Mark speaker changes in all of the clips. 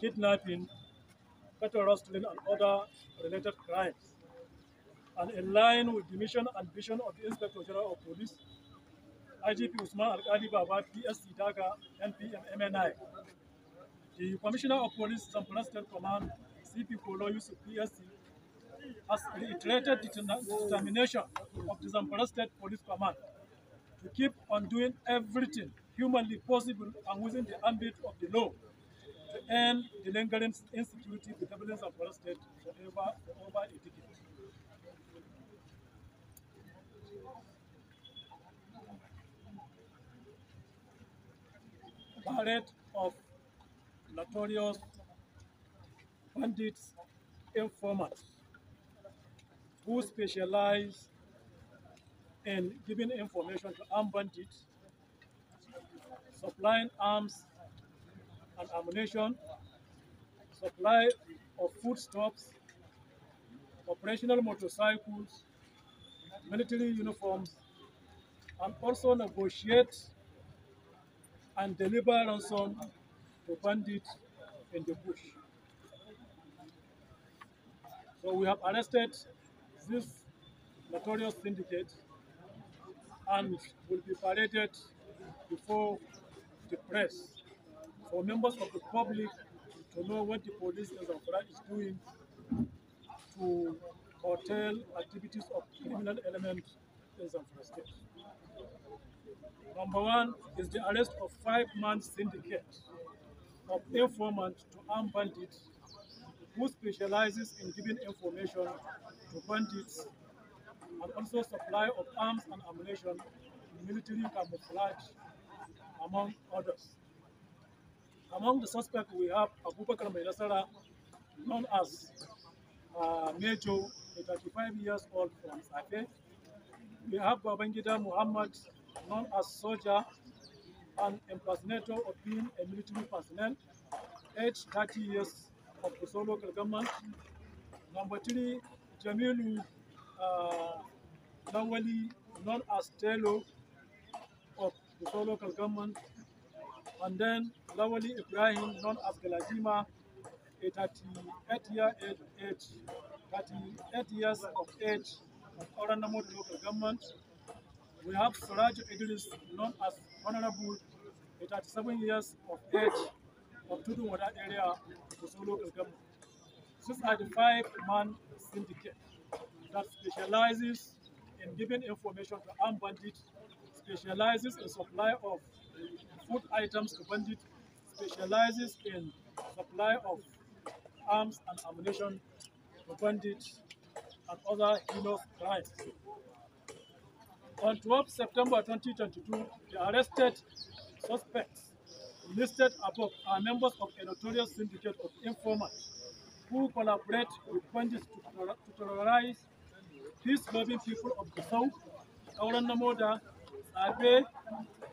Speaker 1: kidnapping, cattle rustling, and other related crimes. And in line with the mission and vision of the Inspector General of Police, IGP Usman Al-Qadi Baba, PSC Daga, NPM MNI, the Commissioner of Police, Zamfara State Command, CP Kolo Yusuf, PSC, has reiterated the determination of the Zamfara State Police Command to keep on doing everything humanly possible and within the ambit of the law to end the lingering insecurity bedeviling Zamfara State for over a decade. Parade of notorious bandits, informants who specialize in giving information to armed bandits, supplying arms and ammunition, supply of foodstuffs, operational motorcycles, military uniforms, and also negotiate and deliver ransom to bandits in the bush. So we have arrested this notorious syndicate and will be paraded before the press for members of the public to know what the police in Zamfara is doing to curtail activities of criminal elements in Zamfara State. Number one is the arrest of 5-man syndicate of informants to armed bandits who specializes in giving information to bandits and also supply of arms and ammunition, military camouflage, among others. Among the suspects, we have Abubakar Mainasara, known as Major, a 35 years old from Safe. We have Babangida Muhammad, known as Soldier, an impersonator of being a military personnel, age 30 years of the local government. Number three, Jamilu Lawali, known as Telo of the local government. And then Lawali Ibrahim, known as Galadima, a 38 years of age of Oranamo local government. We have Suraj Idris, known as Honorable, a 37 years of age of Tudunwada area of the local government. These are the 5-man syndicate that specializes in giving information to armed bandits, specializes in supply of food items to bandits, specializes in supply of arms and ammunition to bandits and other heinous crimes. On 12 September 2022, the arrested suspects listed above are members of a notorious syndicate of informants who collaborate with bandits to terrorize peace-loving people of the South, Auran Namoda, Sabe,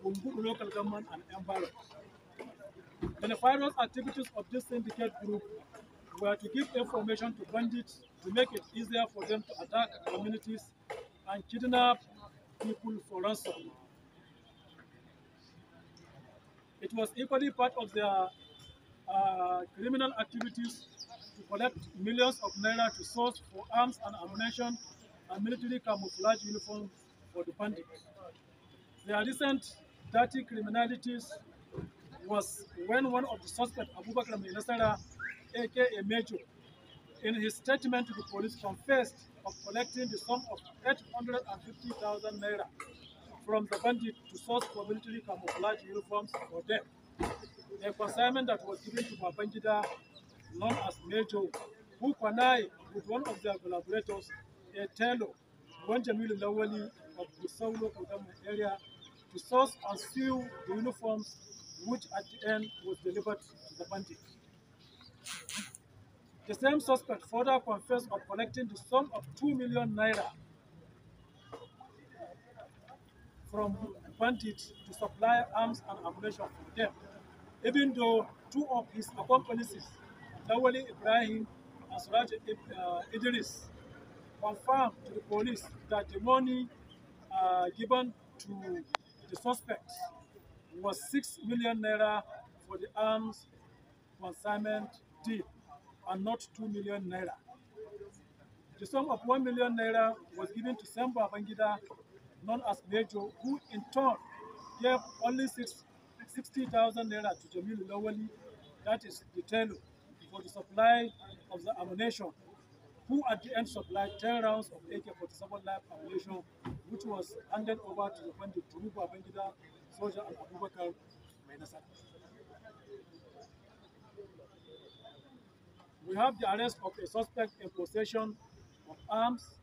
Speaker 1: Bumbu local government, and environment. The nefarious activities of this syndicate group were to give information to bandits to make it easier for them to attack communities and kidnap people for ransom. It was equally part of their criminal activities to collect millions of naira to source for arms and ammunition and military camouflage uniforms for the bandits. Their recent dirty criminalities was when one of the suspects, Abubakar Mainasara, aka Major, in his statement to the police confessed of collecting the sum of 850,000 naira from the bandit to source for military camouflage uniforms for them. A consignment that was given to Babangida, known as Major, who connived with one of their collaborators, a tailor, one Jamilu Lawali of the South local government area, to source and sew the uniforms, which at the end was delivered to the bandits. The same suspect further confessed of collecting the sum of 2 million naira from bandits to supply arms and ammunition for them, even though two of his accomplices, Lawali Ibrahim and Suraj Idris, confirmed to the police that the money given to the suspects was 6 million naira for the arms consignment deal and not 2 million naira. The sum of 1 million naira was given to Zamfa, known as Major, who in turn gave only 60,000 naira to Jamil Lawali, that is the tailor, for the supply of the ammunition, who at the end supplied 10 rounds of AK-47 live ammunition, which was handed over to the Bandit Turu Babangida, Soldier and Abubakar Mainasar. We have the arrest of a suspect in possession of arms,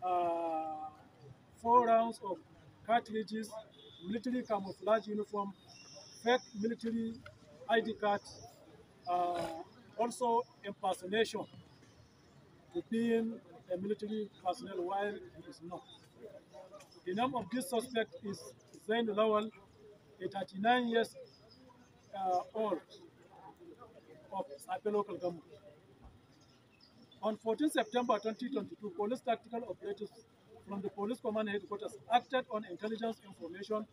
Speaker 1: 4 rounds of cartridges, military camouflage uniform, fake military ID card, also impersonation to being a military personnel while he is not. The name of this suspect is Zain Lawal, a 39 years old of Sape local government. On 14 September 2022, police tactical operatives from the police command headquarters acted on intelligence information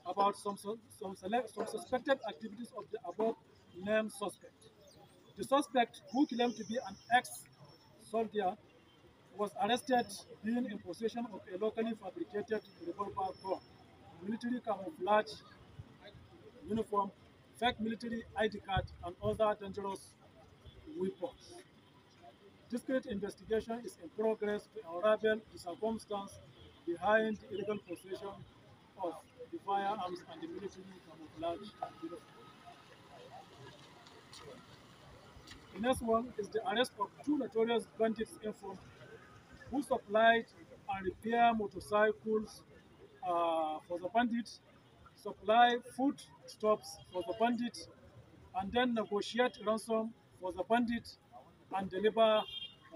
Speaker 1: about some suspected activities of the above named suspect. The suspect, who claimed to be an ex-soldier, was arrested being in possession of a locally fabricated revolver gun, military camouflage uniform, fake military ID card, and other dangerous weapons. Discreet investigation is in progress to unravel the circumstance behind the illegal possession of the firearms and the military camouflage uniform. The next one is the arrest of 2 notorious bandits informants who supplied and repair motorcycles for the bandits, supply food stops for the bandits, and then negotiate ransom for the bandits and deliver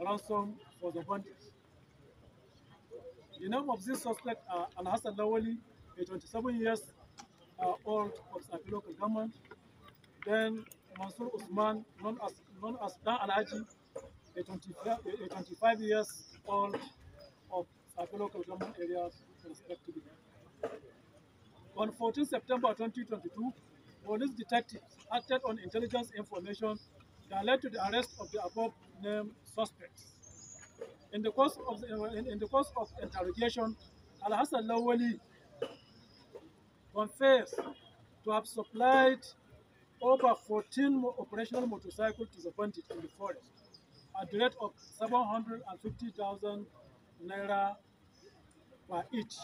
Speaker 1: ransom for the bandits. The name of this suspect are Al-Hassan Lawali, a 27 years old of Sapi local government. Then Mansur Usman, known as Dan Alhaji, a 25 years old of Sapi local government areas, respectively. On 14 September 2022, police detectives acted on intelligence information that led to the arrest of the above named suspects. In the course of interrogation, Al-Hassan Lawali confessed to have supplied over 14 operational motorcycles to the bandits in the forest at the rate of 750,000 naira per each,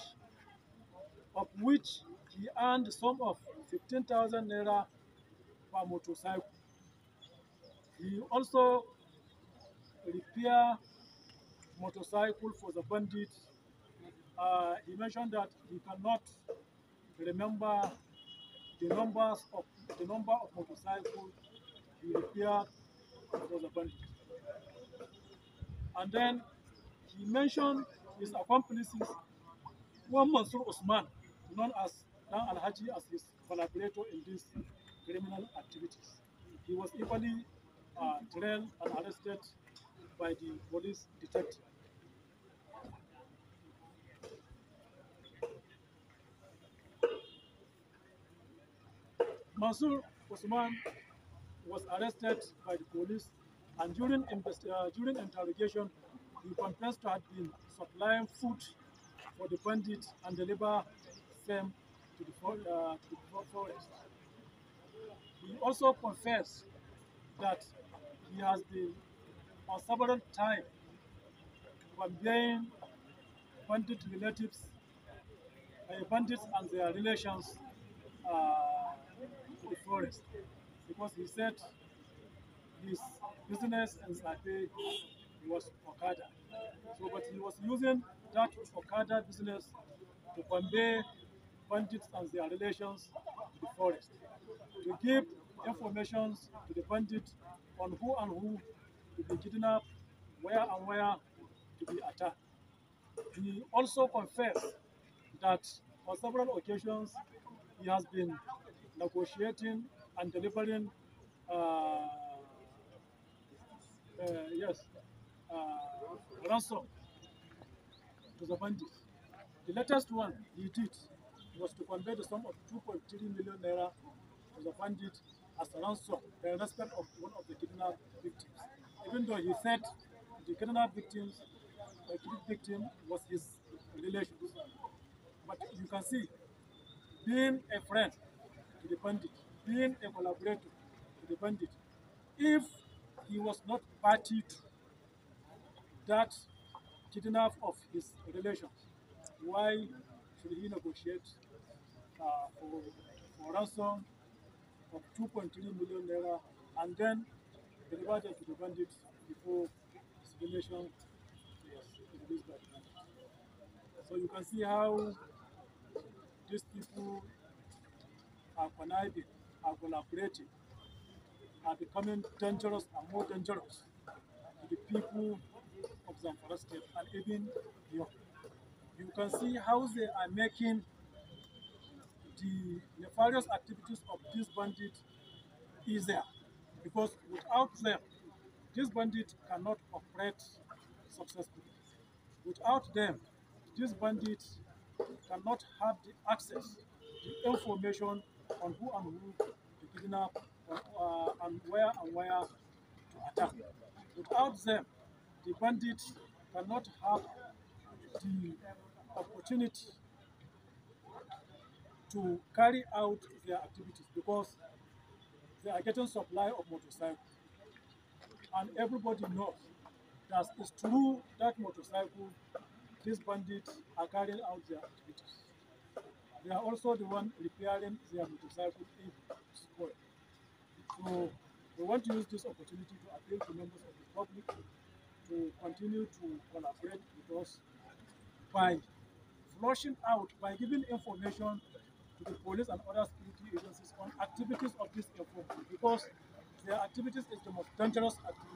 Speaker 1: of which he earned the sum of 15,000 naira per motorcycle. He also repaired motorcycle for the bandits. He mentioned that he cannot remember the number of motorcycles he repaired for the bandits. And then he mentioned his accomplices, one Mansur Usman, known as Dan Alhaji, as his collaborator in these criminal activities. He was equally trailed and arrested by the police detective. Mansur Usman was arrested by the police, and during interrogation, he confessed to have been supplying food for the bandits and deliver them to the forest. He also confessed that he has been on several times conveying bandit relatives, bandits and their relations to the forest, because he said his business in Sape was Okada. So, but he was using that Okada business to convey bandits and their relations to the forest, to give information to the bandits on who to be kidnapped, where and where to be attacked. He also confessed that on several occasions he has been negotiating and delivering ransom to the bandits. The latest one he did was to convey the sum of 2.3 million naira to the bandit as a ransom in respect of one of the kidnapped victims. Even though he said the kidnapped victim was his relation. But you can see, being a friend to the bandit, being a collaborator to the bandit, if he was not party to that kidnap of his relations, why should he negotiate for ransom of 2.3 million naira and then deliver them to the bandits before his relation was released by the bandits? So you can see how these people are conniving, are collaborating, are becoming dangerous and more dangerous to the people of Zamfara State and even beyond. You can see how they are making the nefarious activities of these bandits easier, because without them, these bandits cannot operate successfully. Without them, these bandits cannot have the access, the information on who and who to kidnap and where to attack. Without them, the bandits cannot have the opportunity to carry out their activities, because they are getting supply of motorcycles. And everybody knows that it's through that motorcycle these bandits are carrying out their activities. They are also the one repairing their motorcycle if spoiled. So we want to use this opportunity to appeal to members of the public to continue to collaborate with us by flushing out, by giving information to the police and other security agencies on activities of these informants, because their activities is the most dangerous activity